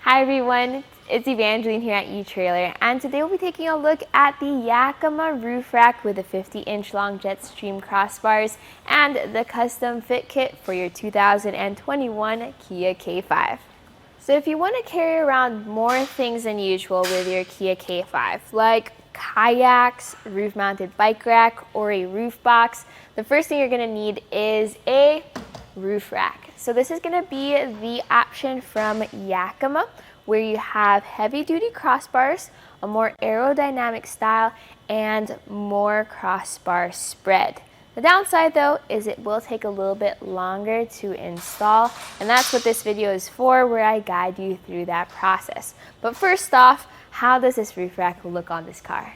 Hi everyone, it's Evangeline here at etrailer, and today we'll be taking a look at the Yakima Roof Rack with the 50-inch long JetStream crossbars and the custom fit kit for your 2021 Kia K5. So if you want to carry around more things than usual with your Kia K5, like kayaks, roof-mounted bike rack, or a roof box, the first thing you're going to need is a roof rack. So this is going to be the option from Yakima, where you have heavy-duty crossbars, a more aerodynamic style, and more crossbar spread. The downside though is it will take a little bit longer to install, and that's what this video is for, where I guide you through that process. But first off, how does this roof rack look on this car?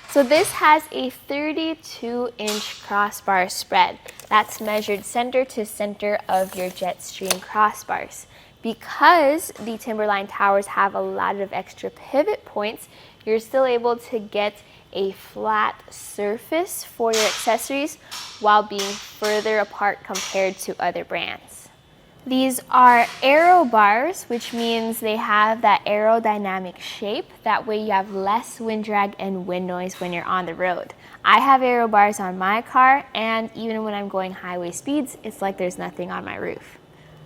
So this has a 32-inch crossbar spread. That's measured center to center of your JetStream crossbars. Because the Timberline towers have a lot of extra pivot points, you're still able to get a flat surface for your accessories while being further apart compared to other brands. These are aero bars, which means they have that aerodynamic shape. That way you have less wind drag and wind noise when you're on the road. I have aero bars on my car, and even when I'm going highway speeds, it's like there's nothing on my roof.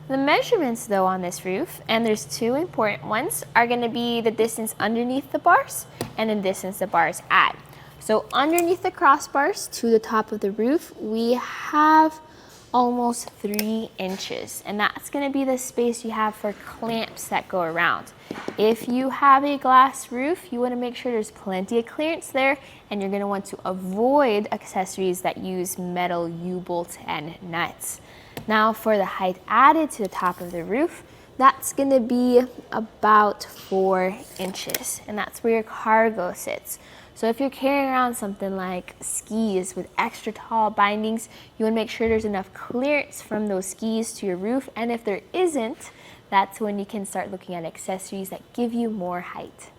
The measurements though on this roof, and there's two important ones, are going to be the distance underneath the bars and the distance the bars add. So underneath the crossbars to the top of the roof, we have almost 3 inches, and that's going to be the space you have for clamps that go around. If you have a glass roof, you want to make sure there's plenty of clearance there, and you're going to want to avoid accessories that use metal U-bolts and nuts. Now for the height added to the top of the roof, that's going to be about 4 inches, and that's where your cargo sits. So if you're carrying around something like skis with extra tall bindings, you want to make sure there's enough clearance from those skis to your roof, and if there isn't, that's when you can start looking at accessories that give you more height.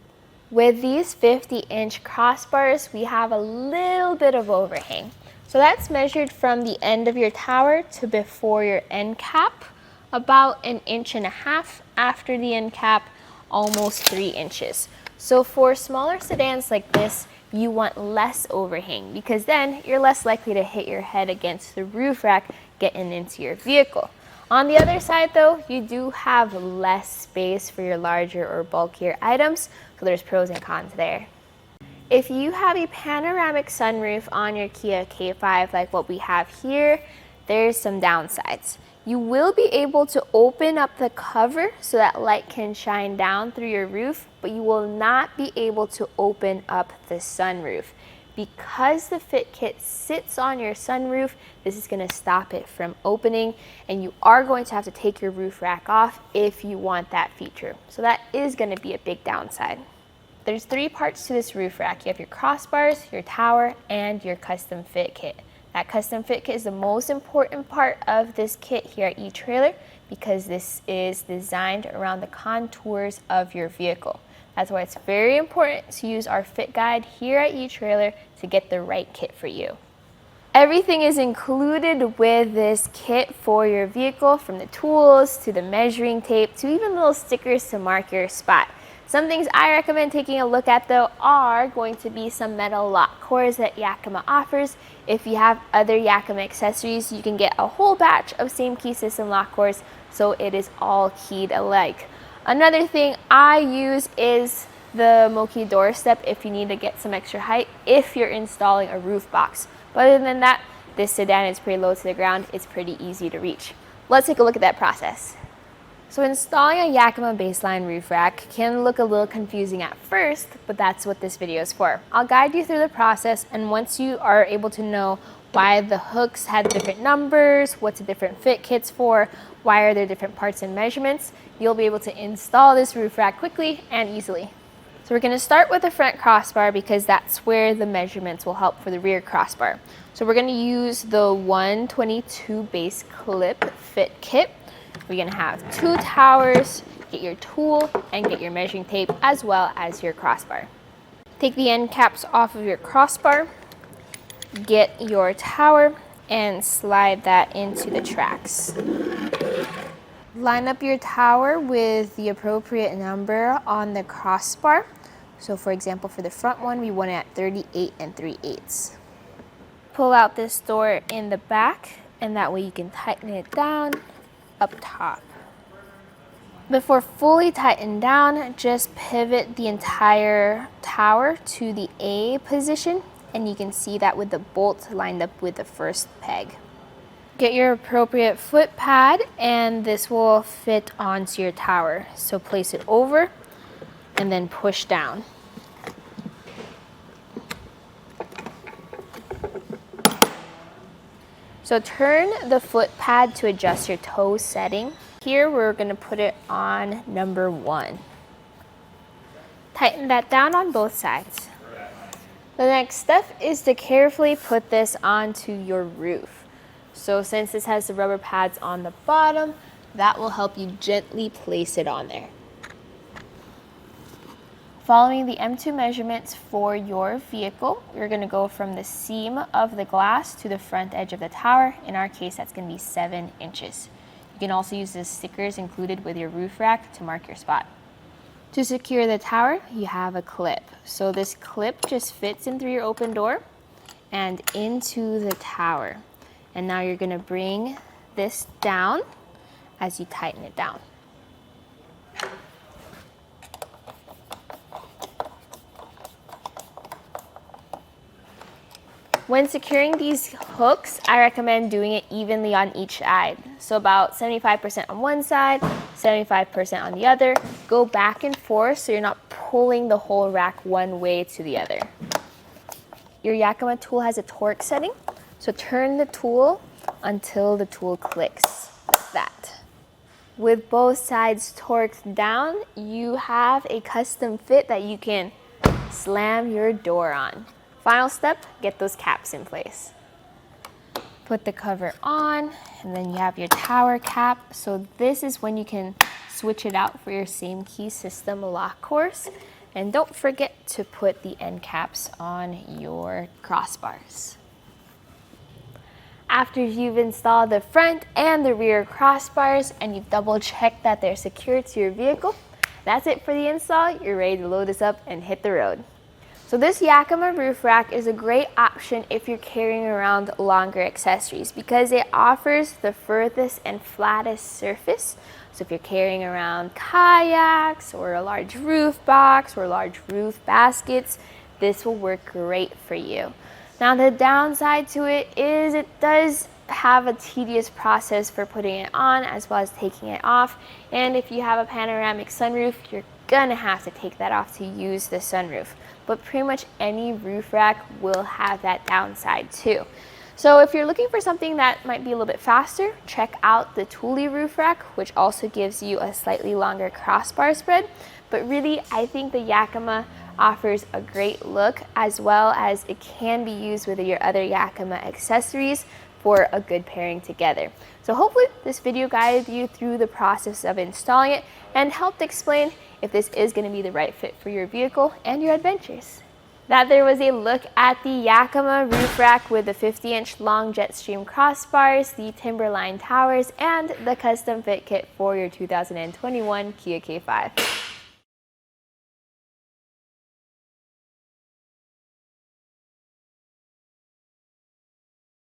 With these 50-inch crossbars, we have a little bit of overhang. So that's measured from the end of your tower to before your end cap, about 1.5 inches. After the end cap, almost 3 inches. So for smaller sedans like this, you want less overhang, because then you're less likely to hit your head against the roof rack getting into your vehicle. On the other side though, you do have less space for your larger or bulkier items, so there's pros and cons there. If you have a panoramic sunroof on your Kia K5 like what we have here, there's some downsides. You will be able to open up the cover so that light can shine down through your roof, but you will not be able to open up the sunroof. Because the fit kit sits on your sunroof, this is going to stop it from opening, and you are going to have to take your roof rack off if you want that feature. So that is going to be a big downside. There's 3 parts to this roof rack. You have your crossbars, your tower, and your custom fit kit. That custom fit kit is the most important part of this kit here at etrailer, because this is designed around the contours of your vehicle. That's why it's very important to use our fit guide here at etrailer to get the right kit for you. Everything is included with this kit for your vehicle, from the tools to the measuring tape to even little stickers to mark your spot. Some things I recommend taking a look at though are going to be some metal lock cores that Yakima offers. If you have other Yakima accessories, you can get a whole batch of same key system lock cores, so it is all keyed alike. Another thing I use is the Moki doorstep if you need to get some extra height if you're installing a roof box. But other than that, this sedan is pretty low to the ground. It's pretty easy to reach. Let's take a look at that process. So installing a Yakima baseline roof rack can look a little confusing at first, but that's what this video is for. I'll guide you through the process, and once you are able to know why the hooks had different numbers, what's the different fit kits for, why are there different parts and measurements, you'll be able to install this roof rack quickly and easily. So we're going to start with the front crossbar, because that's where the measurements will help for the rear crossbar. So we're going to use the 122 base clip fit kit. We're going to have 2 towers, get your tool, and get your measuring tape, as well as your crossbar. Take the end caps off of your crossbar, get your tower, and slide that into the tracks. Line up your tower with the appropriate number on the crossbar. So for example, for the front one, we want it at 38 3/8. Pull out this door in the back, and that way you can tighten it down up top. Before fully tightened down, just pivot the entire tower to the A position, and you can see that with the bolt lined up with the first peg. Get your appropriate foot pad, and this will fit onto your tower. So place it over and then push down. So turn the foot pad to adjust your toe setting. Here we're going to put it on number 1. Tighten that down on both sides. The next step is to carefully put this onto your roof. So since this has the rubber pads on the bottom, that will help you gently place it on there. Following the M2 measurements for your vehicle, you're going to go from the seam of the glass to the front edge of the tower. In our case, that's going to be 7 inches. You can also use the stickers included with your roof rack to mark your spot. To secure the tower, you have a clip. So this clip just fits in through your open door and into the tower. And now you're going to bring this down as you tighten it down. When securing these hooks, I recommend doing it evenly on each side. So about 75% on one side, 75% on the other. Go back and forth so you're not pulling the whole rack one way to the other. Your Yakima tool has a torque setting, so turn the tool until the tool clicks, like that. With both sides torqued down, you have a custom fit that you can slam your door on. Final step, get those caps in place. Put the cover on, and then you have your tower cap. So this is when you can switch it out for your same key system lock course. And don't forget to put the end caps on your crossbars. After you've installed the front and the rear crossbars and you've double checked that they're secured to your vehicle, that's it for the install. You're ready to load this up and hit the road. So this Yakima Roof Rack is a great option if you're carrying around longer accessories because it offers the furthest and flattest surface. So if you're carrying around kayaks or a large roof box or large roof baskets, this will work great for you. Now the downside to it is it does have a tedious process for putting it on as well as taking it off. And if you have a panoramic sunroof, you're gonna have to take that off to use the sunroof. But pretty much any roof rack will have that downside too. So if you're looking for something that might be a little bit faster, check out the Thule Roof Rack, which also gives you a slightly longer crossbar spread. But really, I think the Yakima offers a great look as well as it can be used with your other Yakima accessories for a good pairing together. So hopefully this video guided you through the process of installing it and helped explain if this is going to be the right fit for your vehicle and your adventures. That there was a look at the Yakima Roof Rack with the 50-inch long JetStream crossbars, the Timberline towers, and the custom fit kit for your 2021 Kia K5.